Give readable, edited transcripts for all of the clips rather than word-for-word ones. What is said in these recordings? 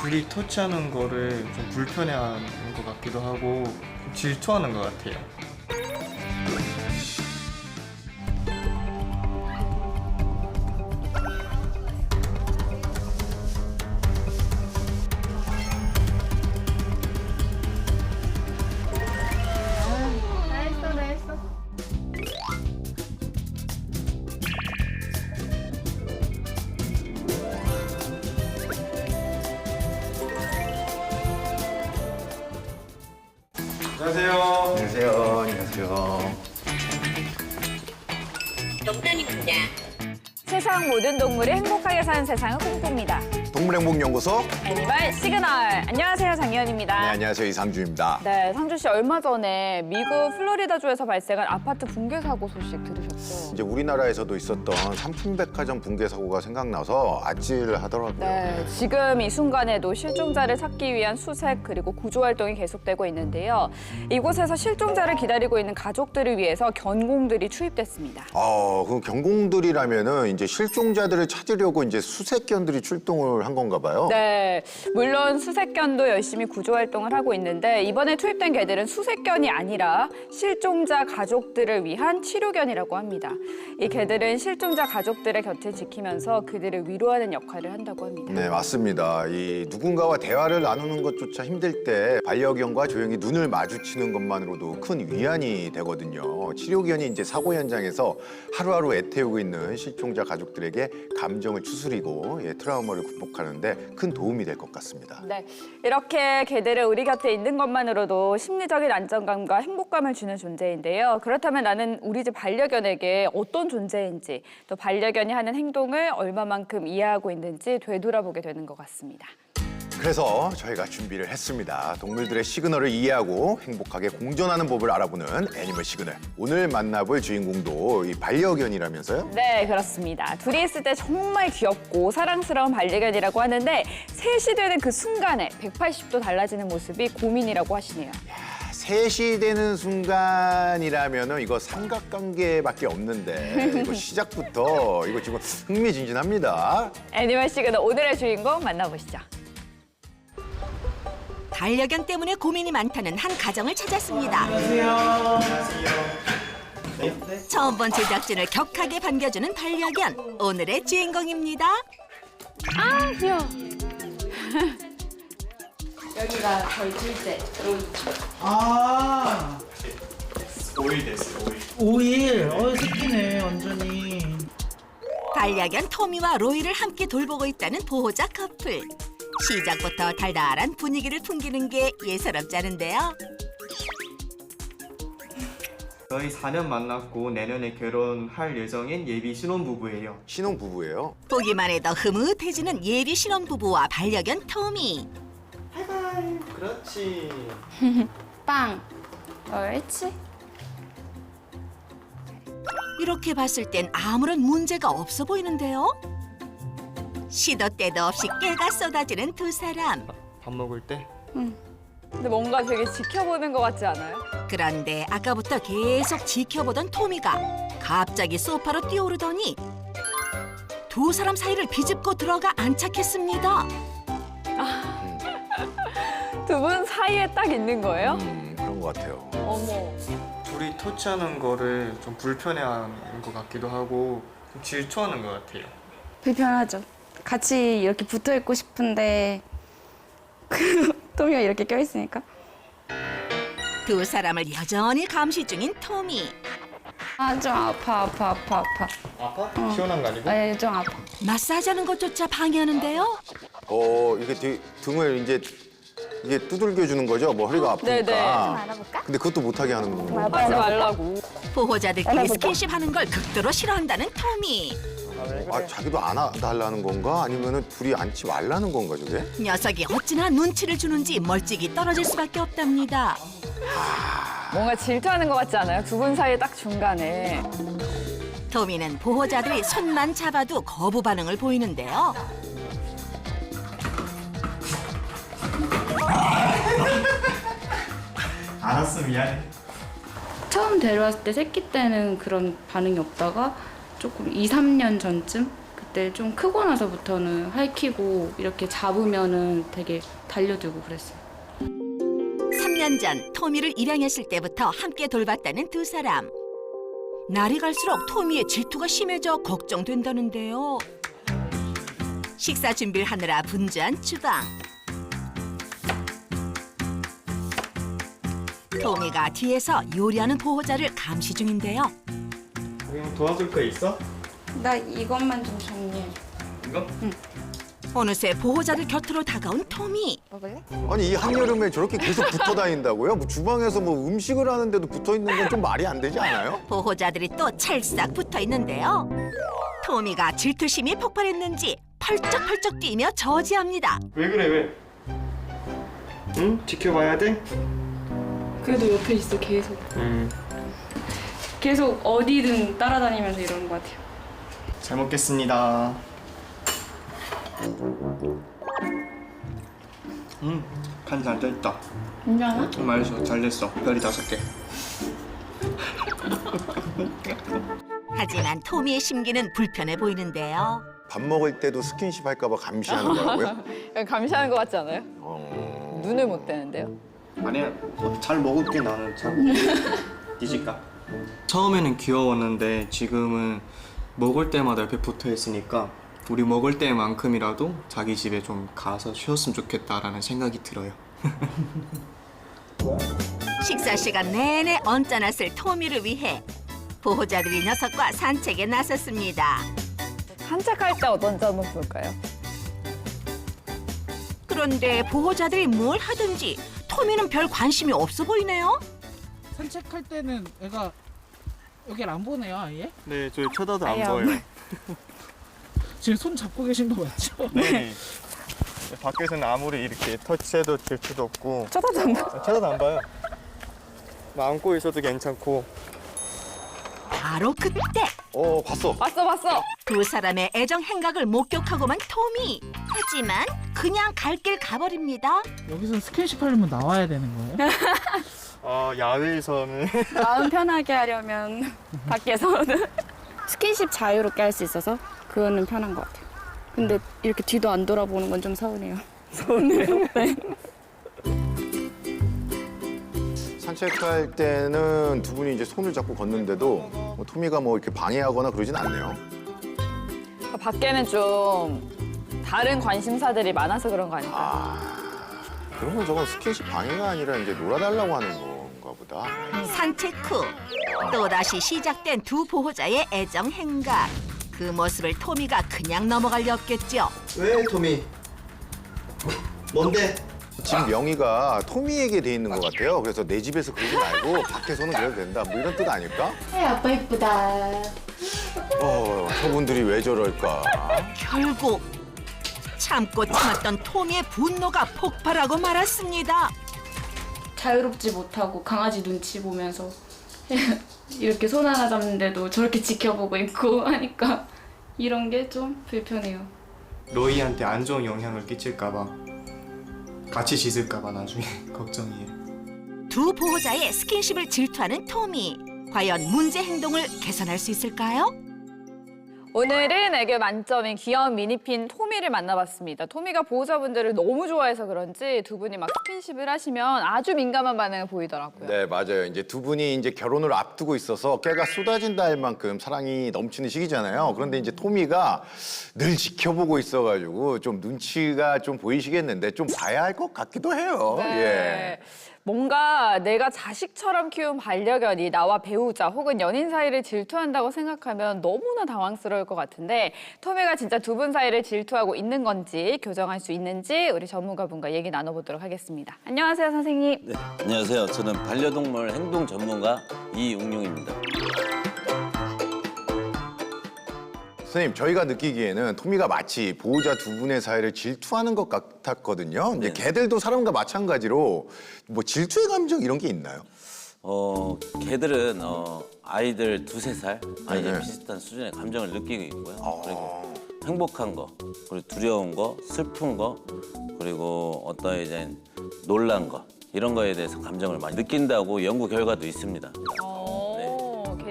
둘이 터치하는 거를 좀 불편해하는 것 같기도 하고 좀 질투하는 것 같아요. 안녕하세요. 안녕하세요. 안녕하세요. 농단입니다. 세상 모든 동물이 행복하게 사는 세상은 콩콩입니다. 동물행복연구소. 애니멀 시그널. 안녕하세요, 장희연입니다. 네, 안녕하세요. 이상주입니다. 네, 상주 씨 얼마 전에 미국 플로리다주에서 발생한 아파트 붕괴 사고 소식 들으셨죠? 이제 우리나라에서도 있었던 삼풍백화점 붕괴 사고가 생각나서 아찔하더라고요. 네, 지금 이 순간에도 실종자를 찾기 위한 수색 그리고 구조 활동이 계속되고 있는데요. 이곳에서 실종자를 기다리고 있는 가족들을 위해서 견공들이 투입됐습니다. 그 경공들이라면은 이제 실종자들을 찾으려고 이제 수색견들이 출동을 한 건가 봐요. 네, 물론 수색견도 열심히 구조 활동을 하고 있는데 이번에 투입된 개들은 수색견이 아니라 실종자 가족들을 위한 치료견이라고 합니다. 이 개들은 실종자 가족들의 곁을 지키면서 그들을 위로하는 역할을 한다고 합니다. 네, 맞습니다. 이 누군가와 대화를 나누는 것조차 힘들 때 반려견과 조용히 눈을 마주치는 것만으로도 큰 위안이 되거든요. 치료견이 이제 사고 현장에서 하루하루 애태우고 있는 실종자 가족들에게 감정을 추스리고 트라우마를 극복하는데 큰 도움이 될 것 같습니다. 네, 이렇게 개들은 우리 곁에 있는 것만으로도 심리적인 안정감과 행복감을 주는 존재인데요. 그렇다면 나는 우리 집 반려견에게 어떤 존재인지 또 반려견이 하는 행동을 얼마만큼 이해하고 있는지 되돌아보게 되는 것 같습니다. 그래서 저희가 준비를 했습니다. 동물들의 시그널을 이해하고 행복하게 공존하는 법을 알아보는 애니멀 시그널. 오늘 만나볼 주인공도 이 반려견이라면서요? 네, 그렇습니다. 둘이 있을 때 정말 귀엽고 사랑스러운 반려견이라고 하는데 셋이 되는 그 순간에 180도 달라지는 모습이 고민이라고 하시네요. 셋이 되는 순간이라면은 이거 삼각관계밖에 없는데 이거 시작부터 이거 지금 흥미진진합니다. 애니멀 시그널 오늘의 주인공 만나보시죠. 반려견 때문에 고민이 많다는 한 가정을 찾았습니다. 안녕하세요. 처음 본 제작진을 격하게 반겨주는 반려견, 오늘의 주인공입니다. 아, 귀여워. 여기가 저희 둘째 로이. 아, 5일 됐어요, 5일. 5일. 새끼네, 완전히. 반려견 토미와 로이를 함께 돌보고 있다는 보호자 커플. 시작부터 달달한 분위기를 풍기는 게 예사롭지 않은데요. 저희 4년 만났고 내년에 결혼할 예정인 예비 신혼부부예요. 신혼부부예요. 보기만 해도 흐뭇해지는 예비 신혼부부와 반려견 토미. 하이파이. 그렇지. 빵. 옳지. 이렇게 봤을 땐 아무런 문제가 없어 보이는데요. 시도 때도 없이 깨가 쏟아지는 두 사람. 밥 먹을 때 근데 뭔가 되게 지켜보는 것 같지 않아요? 그런데 아까부터 계속 지켜보던 토미가 갑자기 소파로 뛰어오르더니 두 사람 사이를 비집고 들어가 안착했습니다. 두 분 사이에 딱 있는 거예요? 그런 것 같아요. 어머. 둘이 터치하는 거를 좀 불편해하는 것 같기도 하고 좀 질투하는 것 같아요. 불편하죠. 같이 이렇게 붙어 있고 싶은데 토미가 이렇게 껴 있으니까. 두 사람을 여전히 감시 중인 토미. 아, 좀 아파. 아파? 시원한 거 아니고? 아, 좀 아파. 마사지하는 것조차 방해하는데요. 이게 등을 이제 이게 두들겨 주는 거죠? 뭐 허리가 아프니까. 네네. 알아볼까? 근데 그것도 못하게 하는 건가요? 하지 말라고. 보호자들끼리 스킨십 하는 걸 극도로 싫어한다는 토미. 자기도 안아달라는 건가? 아니면은 둘이 앉지 말라는 건가, 저게? 녀석이 어찌나 눈치를 주는지 멀찍이 떨어질 수밖에 없답니다. 뭔가 질투하는 것 같지 않아요? 두 분 사이 딱 중간에. 토미는 보호자들이 손만 잡아도 거부 반응을 보이는데요. 알았어, 미안해. 처음 데려왔을 때 새끼 때는 그런 반응이 없다가 조금 2, 3년 전쯤 그때 좀 크고 나서부터는 할퀴고 이렇게 잡으면은 되게 달려들고 그랬어요. 3년 전 토미를 입양했을 때부터 함께 돌봤다는 두 사람. 날이 갈수록 토미의 질투가 심해져 걱정된다는데요. 식사 준비를 하느라 분주한 주방. 토미가 뒤에서 요리하는 보호자를 감시 중인데요. 이거 도와줄 거 있어? 나 이것만 좀 정리해. 이거? 어느새 보호자들 곁으로 다가온 토미. 먹을래? 아니 이 한여름에 저렇게 계속 붙어 다닌다고요? 뭐 주방에서 뭐 음식을 하는데도 붙어 있는 건 좀 말이 안 되지 않아요? 보호자들이 또 찰싹 붙어 있는데요. 토미가 질투심이 폭발했는지 펄쩍펄쩍 뛰며 저지합니다. 왜 그래 왜? 응? 지켜봐야 돼? 그래도 옆에 있어 계속. 계속 어디든 따라다니면서 이러는 것 같아요. 잘 먹겠습니다. 간 잘 됐다. 괜찮아? 맛있어. 잘 됐어. 별이 5개. 하지만 토미의 심기는 불편해 보이는데요. 밥 먹을 때도 스킨십 할까 봐 감시하는 거라고요? 감시하는 것 같지 않아요? 어... 눈을 못 떼는데요. 아니야. 잘 먹을게 나는. 잘 먹을게. 뒤질까? 처음에는 귀여웠는데 지금은 먹을 때마다 옆에 붙어 있으니까 우리 먹을 때만큼이라도 자기 집에 좀 가서 쉬었으면 좋겠다라는 생각이 들어요. 식사 시간 내내 언짢았을 토미를 위해 보호자들이 녀석과 산책에 나섰습니다. 산책할 때 어떤지 한번 볼까요? 그런데 보호자들이 뭘 하든지 토미는 별 관심이 없어 보이네요. 산책할 때는 애가 여길 안 보네요, 아예. 네, 저희 쳐다도 안 아예 안 보여요. 지금 손 잡고 계신 거 맞죠? 네. 밖에서는 아무리 이렇게 터치해도 질투도 없고 쳐다도 안 봐. 쳐다도 안 봐요. 안고 있어도 괜찮고. 바로 그때 봤어. 봤어. 두 사람의 애정 행각을 목격하고만 토미. 하지만 그냥 갈 길 가버립니다. 여기서 스킨십 하려면 나와야 되는 거예요? 야외에서는 마음 편하게 하려면 밖에서는 스킨십 자유롭게 할 수 있어서 그거는 편한 것 같아요. 근데 이렇게 뒤도 안 돌아보는 건 좀 서운해요. 서운해요. 네. 산책할 때는 두 분이 이제 손을 잡고 걷는데도 뭐 토미가 뭐 이렇게 방해하거나 그러진 않네요. 밖에는 좀 다른 관심사들이 많아서 그런 거 아닐까? 그러면 저건 스킨십 방해가 아니라 이제 놀아달라고 하는 건가 보다. 산책 후 또다시 시작된 두 보호자의 애정 행각. 그 모습을 토미가 그냥 넘어갈 리 없겠죠. 왜 토미? 뭔데? 집 명의가 토미에게 돼 있는 것 같아요. 그래서 내 집에서 그러지 말고 밖에서는 그래도 된다. 뭐 이런 뜻 아닐까? 아빠 이쁘다. 저분들이 왜 저럴까? 결국 참고 참았던 토미의 분노가 폭발하고 말았습니다. 자유롭지 못하고 강아지 눈치 보면서 이렇게 손 하나 잡는데도 저렇게 지켜보고 있고 하니까 이런 게 좀 불편해요. 로이한테 안 좋은 영향을 끼칠까봐 같이 짖을까봐 나중에 걱정이에요. 두 보호자의 스킨십을 질투하는 토미. 과연 문제 행동을 개선할 수 있을까요? 오늘은 애교 만점인 귀여운 미니핀 토미를 만나봤습니다. 토미가 보호자분들을 너무 좋아해서 그런지 두 분이 막 스킨십을 하시면 아주 민감한 반응을 보이더라고요. 네, 맞아요. 이제 두 분이 이제 결혼을 앞두고 있어서 깨가 쏟아진다 할 만큼 사랑이 넘치는 시기잖아요. 그런데 이제 토미가 늘 지켜보고 있어가지고 좀 눈치가 좀 보이시겠는데 좀 봐야 할 것 같기도 해요. 네. 뭔가 내가 자식처럼 키운 반려견이 나와 배우자 혹은 연인 사이를 질투한다고 생각하면 너무나 당황스러울 것 같은데 토미가 진짜 두 분 사이를 질투하고 있는 건지 교정할 수 있는지 우리 전문가분과 얘기 나눠보도록 하겠습니다. 안녕하세요, 선생님. 네, 안녕하세요. 저는 반려동물 행동 전문가 이웅룡입니다. 선생님, 저희가 느끼기에는 토미가 마치 보호자 두 분의 사이를 질투하는 것 같았거든요. 이제 네. 개들도 사람과 마찬가지로 뭐 질투의 감정 이런 게 있나요? 개들은 아이들 2~3살 아이들 네. 비슷한 수준의 감정을 느끼고 있고요. 그리고 행복한 거, 그리고 두려운 거, 슬픈 거, 그리고 어떤 이제 놀란 거 이런 거에 대해서 감정을 많이 느낀다고 연구 결과도 있습니다.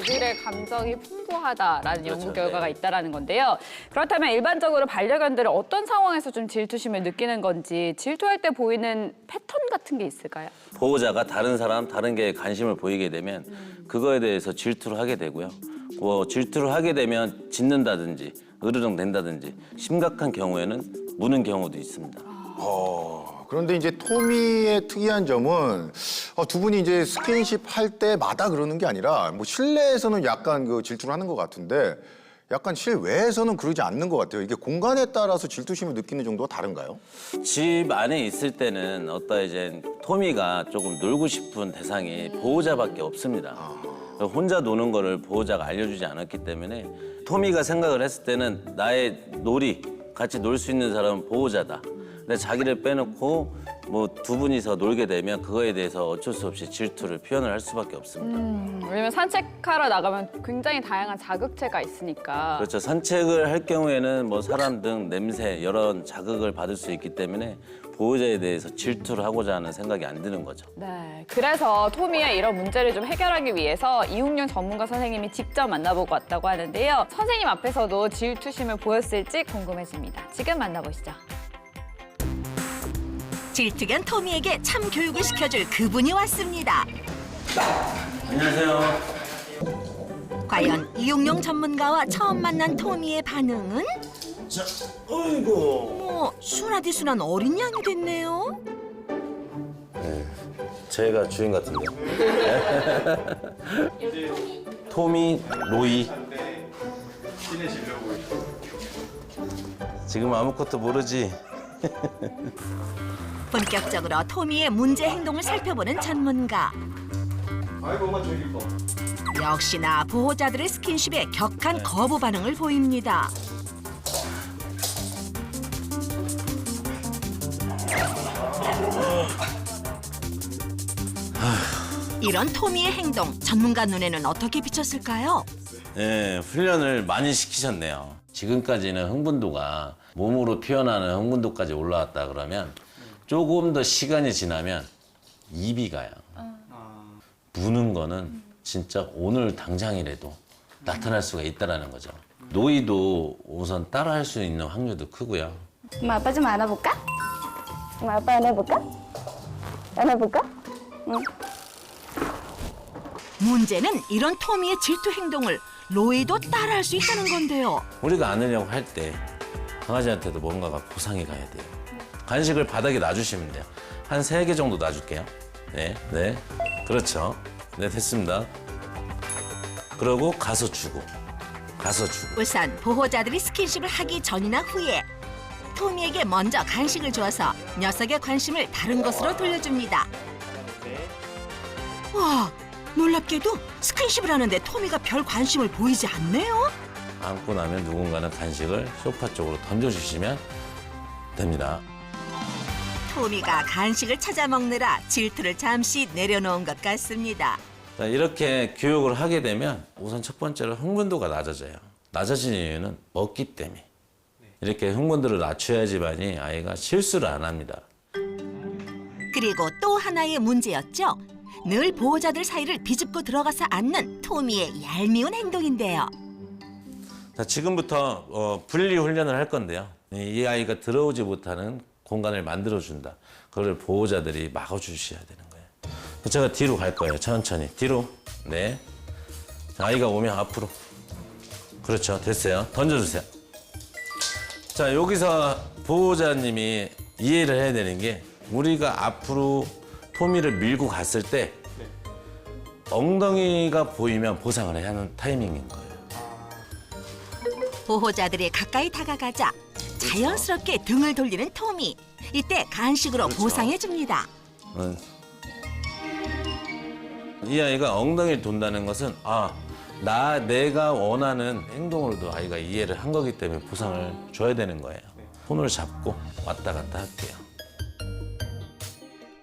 개들의 감정이 풍부하다라는 연구 결과가 있다라는 건데요. 그렇다면 일반적으로 반려견들은 어떤 상황에서 좀 질투심을 느끼는 건지 질투할 때 보이는 패턴 같은 게 있을까요? 보호자가 다른 사람, 다른 게 관심을 보이게 되면 그거에 대해서 질투를 하게 되고요. 질투를 하게 되면 짖는다든지 으르렁 댄다든지 심각한 경우에는 무는 경우도 있습니다. 그런데 이제 토미의 특이한 점은 두 분이 이제 스킨십 할 때마다 그러는 게 아니라 뭐 실내에서는 약간 그 질투를 하는 것 같은데 약간 실외에서는 그러지 않는 것 같아요. 이게 공간에 따라서 질투심을 느끼는 정도가 다른가요? 집 안에 있을 때는 이제 토미가 조금 놀고 싶은 대상이 보호자밖에 없습니다. 혼자 노는 거를 보호자가 알려주지 않았기 때문에 토미가 생각을 했을 때는 나의 놀이, 같이 놀 수 있는 사람은 보호자다. 근데 자기를 빼놓고 뭐 두 분이서 놀게 되면 그거에 대해서 어쩔 수 없이 질투를 표현을 할 수밖에 없습니다. 왜냐면 산책하러 나가면 굉장히 다양한 자극체가 있으니까. 그렇죠. 산책을 할 경우에는 뭐 사람 등 냄새, 여러 자극을 받을 수 있기 때문에 보호자에 대해서 질투를 하고자 하는 생각이 안 드는 거죠. 네, 그래서 토미의 이런 문제를 좀 해결하기 위해서 이웅룡 전문가 선생님이 직접 만나보고 왔다고 하는데요. 선생님 앞에서도 질투심을 보였을지 궁금해집니다. 지금 만나보시죠. 질투견 토미에게 참 교육을 시켜줄 그분이 왔습니다. 안녕하세요. 과연 이용용 전문가와 처음 만난 토미의 반응은? 어이구. 순하디 순한 어린 양이 됐네요. 제가 주인 같은데. 토미, 로이. 지금 아무것도 모르지. 본격적으로 토미의 문제 행동을 살펴보는 전문가. 아이고 엄마 저기 거. 역시나 보호자들의 스킨십에 격한 거부 반응을 보입니다. 이런 토미의 행동, 전문가 눈에는 어떻게 비쳤을까요? 네, 훈련을 많이 시키셨네요. 지금까지는 흥분도가 몸으로 표현하는 흥분도까지 올라왔다 그러면 조금 더 시간이 지나면 입이 가요. 무는 거는 진짜 오늘 당장이라도 나타날 수가 있다는 거죠. 노이도 우선 따라할 수 있는 확률도 크고요. 엄마 아빠 좀 안아볼까? 엄마 아빠 안아볼까? 안아볼까? 응. 문제는 이런 토미의 질투 행동을 로이도 따라할 수 있다는 건데요. 우리가 안으려고 할 때 강아지한테도 뭔가가 보상이 가야 돼요. 간식을 바닥에 놔주시면 돼요. 한 3개 정도 놔줄게요. 네, 네. 그렇죠. 네, 됐습니다. 그러고 가서 주고. 우선 보호자들이 스킨십을 하기 전이나 후에 토미에게 먼저 간식을 주어서 녀석의 관심을 다른 곳으로 돌려줍니다. 와, 놀랍게도 스킨십을 하는데 토미가 별 관심을 보이지 않네요. 안고 나면 누군가는 간식을 소파 쪽으로 던져주시면 됩니다. 토미가 간식을 찾아 먹느라 질투를 잠시 내려놓은 것 같습니다. 자, 이렇게 교육을 하게 되면 우선 첫 번째로 흥분도가 낮아져요. 낮아지는 이유는 먹기 때문에. 이렇게 흥분도를 낮춰야지만이 아이가 실수를 안 합니다. 그리고 또 하나의 문제였죠. 늘 보호자들 사이를 비집고 들어가서 앉는 토미의 얄미운 행동인데요. 자, 지금부터 분리 훈련을 할 건데요. 이 아이가 들어오지 못하는 공간을 만들어준다. 그걸 보호자들이 막아주셔야 되는 거예요. 제가 뒤로 갈 거예요. 천천히. 뒤로. 네. 자, 아이가 오면 앞으로. 그렇죠. 됐어요. 던져주세요. 자, 여기서 보호자님이 이해를 해야 되는 게 우리가 앞으로 토미를 밀고 갔을 때 엉덩이가 보이면 보상을 해야 하는 타이밍인 거예요. 보호자들이 가까이 다가가자 자연스럽게 등을 돌리는 토미. 이때 간식으로 보상해줍니다. 이 아이가 엉덩이를 돈다는 것은 내가 원하는 행동으로도 아이가 이해를 한 거기 때문에 보상을 줘야 되는 거예요. 손을 잡고 왔다 갔다 할게요.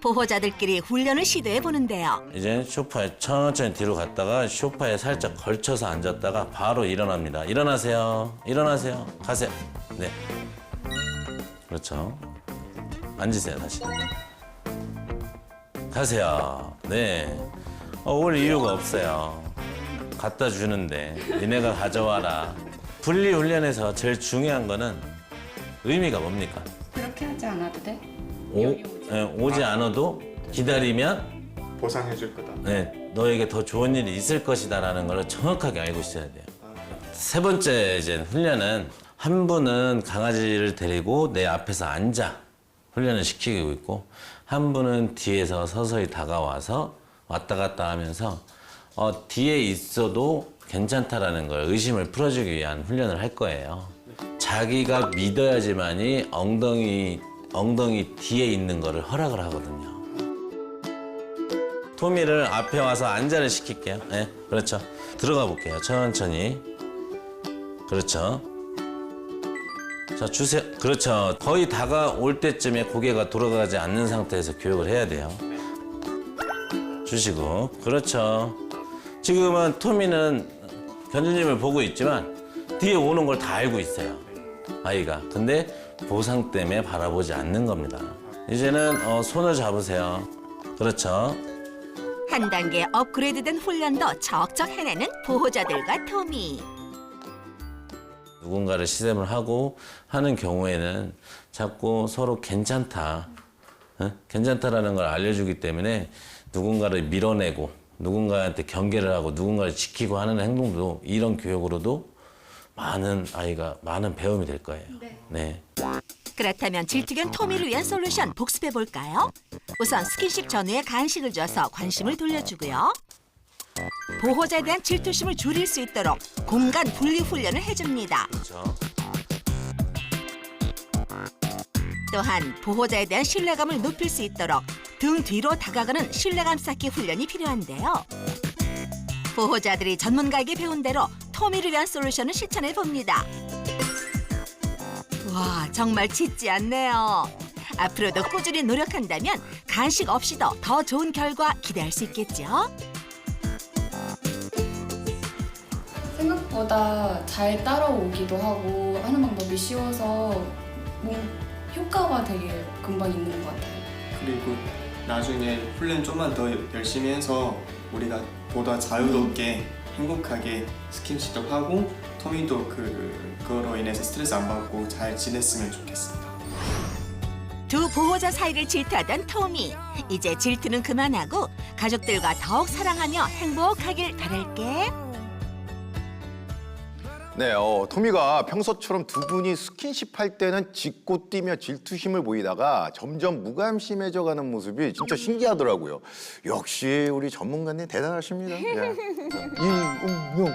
보호자들끼리 훈련을 시도해 보는데요. 이제 소파에 천천히 뒤로 갔다가 소파에 살짝 걸쳐서 앉았다가 바로 일어납니다. 일어나세요. 일어나세요. 가세요. 네. 그렇죠. 앉으세요, 다시. 가세요. 네. 올 이유가 없어요. 갖다 주는데 니네가 가져와라. 분리 훈련에서 제일 중요한 거는 의미가 뭡니까? 그렇게 하지 않아도 돼? 오지 않아도 기다리면 보상해줄 거다. 네, 너에게 더 좋은 일이 있을 것이다라는 걸 정확하게 알고 있어야 돼요. 세 번째 이제 훈련은 한 분은 강아지를 데리고 내 앞에서 앉아 훈련을 시키고 있고 한 분은 뒤에서 서서히 다가와서 왔다 갔다 하면서 뒤에 있어도 괜찮다라는 걸 의심을 풀어주기 위한 훈련을 할 거예요. 자기가 믿어야지만이 엉덩이 뒤에 있는 거를 허락을 하거든요. 토미를 앞에 와서 앉아를 시킬게요. 네, 그렇죠. 들어가 볼게요. 천천히. 그렇죠. 자, 주세요. 그렇죠. 거의 다가올 때쯤에 고개가 돌아가지 않는 상태에서 교육을 해야 돼요. 주시고. 그렇죠. 지금은 토미는 견주님을 보고 있지만 뒤에 오는 걸 다 알고 있어요. 아이가. 근데 보상 때문에 바라보지 않는 겁니다. 이제는 손을 잡으세요. 그렇죠. 한 단계 업그레이드된 훈련도 척척 해내는 보호자들과 토미. 누군가를 시샘을 하고 하는 경우에는 자꾸 서로 괜찮다, 괜찮다라는 걸 알려주기 때문에 누군가를 밀어내고 누군가한테 경계를 하고 누군가를 지키고 하는 행동도 이런 교육으로도 많은 배움이 될 거예요. 네. 그렇다면 질투견 토미를 위한 솔루션 복습해 볼까요? 우선 스킨십 전후에 간식을 줘서 관심을 돌려주고요. 보호자에 대한 질투심을 줄일 수 있도록 공간 분리 훈련을 해줍니다. 그렇죠. 또한 보호자에 대한 신뢰감을 높일 수 있도록 등 뒤로 다가가는 신뢰감 쌓기 훈련이 필요한데요. 보호자들이 전문가에게 배운 대로 토미를 위한 솔루션을 실천해 봅니다. 와, 정말 짓지 않네요. 앞으로도 꾸준히 노력한다면 간식 없이도 더 좋은 결과 기대할 수 있겠죠? 생각보다 잘 따라오기도 하고 하는 방법이 쉬워서 효과가 되게 금방 있는 것 같아요. 그리고 나중에 훈련 좀만 더 열심히 해서 우리가 보다 자유롭게 행복하게 스킨십도 하고 토미도 그거로 인해서 스트레스 안 받고 잘 지냈으면 좋겠습니다. 두 보호자 사이를 질투하던 토미. 이제 질투는 그만하고 가족들과 더욱 사랑하며 행복하길 바랄게. 네, 토미가 평소처럼 두 분이 스킨십 할 때는 짖고 뛰며 질투심을 보이다가 점점 무관심해져가는 모습이 진짜 신기하더라고요. 역시 우리 전문가님 대단하십니다. 예. 이응용.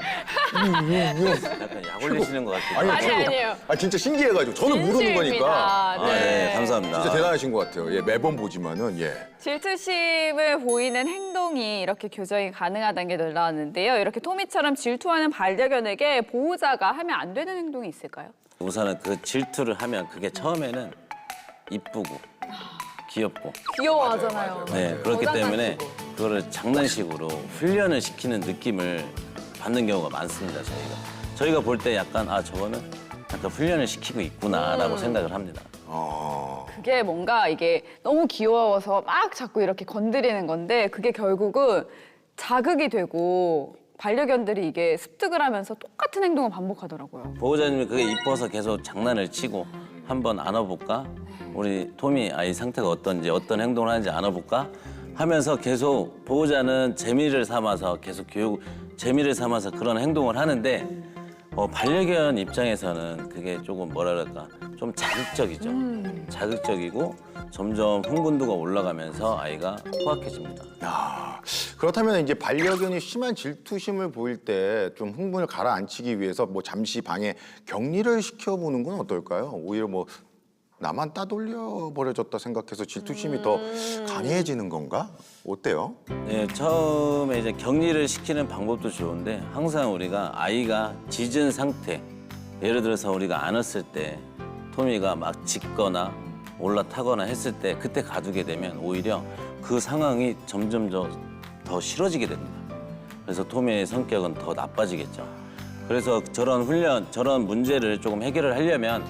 약간 약 올리시는 것 같아요. 아니에요. 진짜 신기해가지고 저는 모르는 거니까. 네. 감사합니다. 진짜 대단하신 것 같아요. 예, 매번 보지만은 질투심을 보이는 행동이 이렇게 교정이 가능하다는 게 놀라웠는데요. 이렇게 토미처럼 질투하는 반려견에게 보호자가 하면 안 되는 행동이 있을까요? 우선은 그 질투를 하면 그게 처음에는 이쁘고 귀엽고 귀여워하잖아요. 네, 그렇기 때문에 그거를 장난식으로 훈련을 시키는 느낌을 받는 경우가 많습니다. 저희가 볼 때 약간 저거는 약간 훈련을 시키고 있구나라고 생각을 합니다. 그게 뭔가 이게 너무 귀여워서 막 자꾸 이렇게 건드리는 건데 그게 결국은 자극이 되고 반려견들이 이게 습득을 하면서 똑같은 행동을 반복하더라고요. 보호자님이 그게 이뻐서 계속 장난을 치고 한번 안아볼까? 우리 토미 아이 상태가 어떤지 어떤 행동을 하는지 안아볼까? 하면서 계속 보호자는 재미를 삼아서 계속 재미를 삼아서 그런 행동을 하는데 반려견 입장에서는 그게 조금 뭐랄까 좀 자극적이죠. 자극적이고 점점 흥분도가 올라가면서 아이가 포악해집니다. 그렇다면 이제 반려견이 심한 질투심을 보일 때 좀 흥분을 가라앉히기 위해서 잠시 방에 격리를 시켜보는 건 어떨까요? 오히려 나만 따돌려 버려졌다 생각해서 질투심이 더 강해지는 건가? 어때요? 네, 처음에 이제 격리를 시키는 방법도 좋은데 항상 우리가 아이가 짖은 상태, 예를 들어서 우리가 안았을 때 토미가 막 짖거나 올라타거나 했을 때 그때 가두게 되면 오히려 그 상황이 점점 더 싫어지게 됩니다. 그래서 토미의 성격은 더 나빠지겠죠. 그래서 저런 문제를 조금 해결을 하려면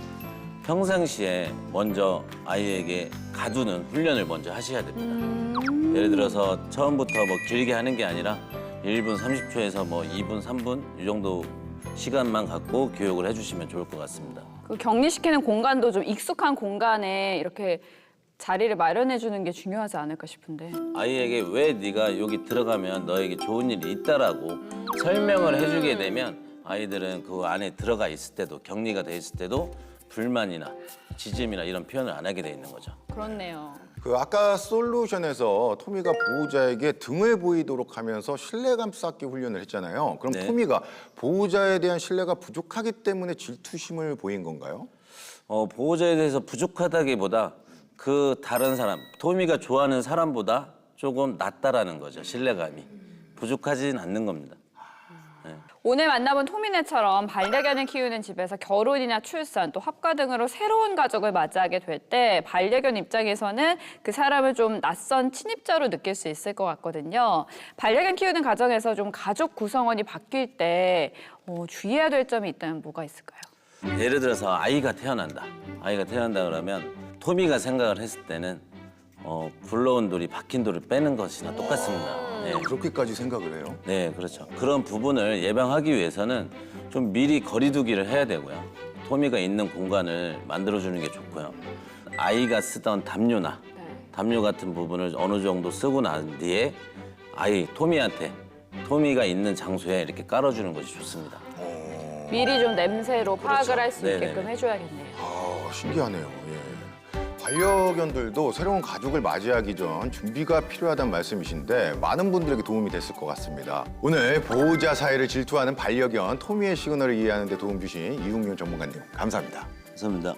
평상시에 먼저 아이에게 가두는 훈련을 먼저 하셔야 됩니다. 예를 들어서 처음부터 길게 하는 게 아니라 1분 30초에서 뭐 2분, 3분 이 정도 시간만 갖고 교육을 해주시면 좋을 것 같습니다. 그 격리시키는 공간도 좀 익숙한 공간에 이렇게 자리를 마련해 주는 게 중요하지 않을까 싶은데. 아이에게 왜 네가 여기 들어가면 너에게 좋은 일이 있다라고 설명을 해주게 되면 아이들은 그 안에 들어가 있을 때도 격리가 돼 있을 때도 불만이나 지짐이나 이런 표현을 안 하게 돼 있는 거죠. 그렇네요. 그 아까 솔루션에서 토미가 보호자에게 등을 보이도록 하면서 신뢰감 쌓기 훈련을 했잖아요. 그럼 네. 토미가 보호자에 대한 신뢰가 부족하기 때문에 질투심을 보인 건가요? 보호자에 대해서 부족하다기보다 그 다른 사람, 토미가 좋아하는 사람보다 조금 낫다라는 거죠. 신뢰감이. 부족하진 않는 겁니다. 오늘 만나본 토미네처럼 반려견을 키우는 집에서 결혼이나 출산, 또 합가 등으로 새로운 가족을 맞이하게 될 때 반려견 입장에서는 그 사람을 좀 낯선 친입자로 느낄 수 있을 것 같거든요. 반려견 키우는 가정에서 좀 가족 구성원이 바뀔 때 주의해야 될 점이 있다면 뭐가 있을까요? 예를 들어서 아이가 태어난다. 아이가 태어난다 그러면 토미가 생각을 했을 때는 굴러온 돌이 박힌 돌을 빼는 것이나 똑같습니다. 네. 그렇게까지 생각을 해요? 네, 그렇죠. 그런 부분을 예방하기 위해서는 좀 미리 거리두기를 해야 되고요. 토미가 있는 공간을 만들어주는 게 좋고요. 아이가 쓰던 담요나 담요 같은 부분을 어느 정도 쓰고 난 뒤에 토미한테 토미가 있는 장소에 이렇게 깔아주는 것이 좋습니다. 미리 좀 냄새로 파악을 할 수 네네네. 있게끔 해줘야겠네요. 신기하네요. 예. 반려견들도 새로운 가족을 맞이하기 전 준비가 필요하다는 말씀이신데 많은 분들에게 도움이 됐을 것 같습니다. 오늘 보호자 사이를 질투하는 반려견 토미의 시그널을 이해하는 데 도움 주신 이웅용 전문가님 감사합니다. 감사합니다.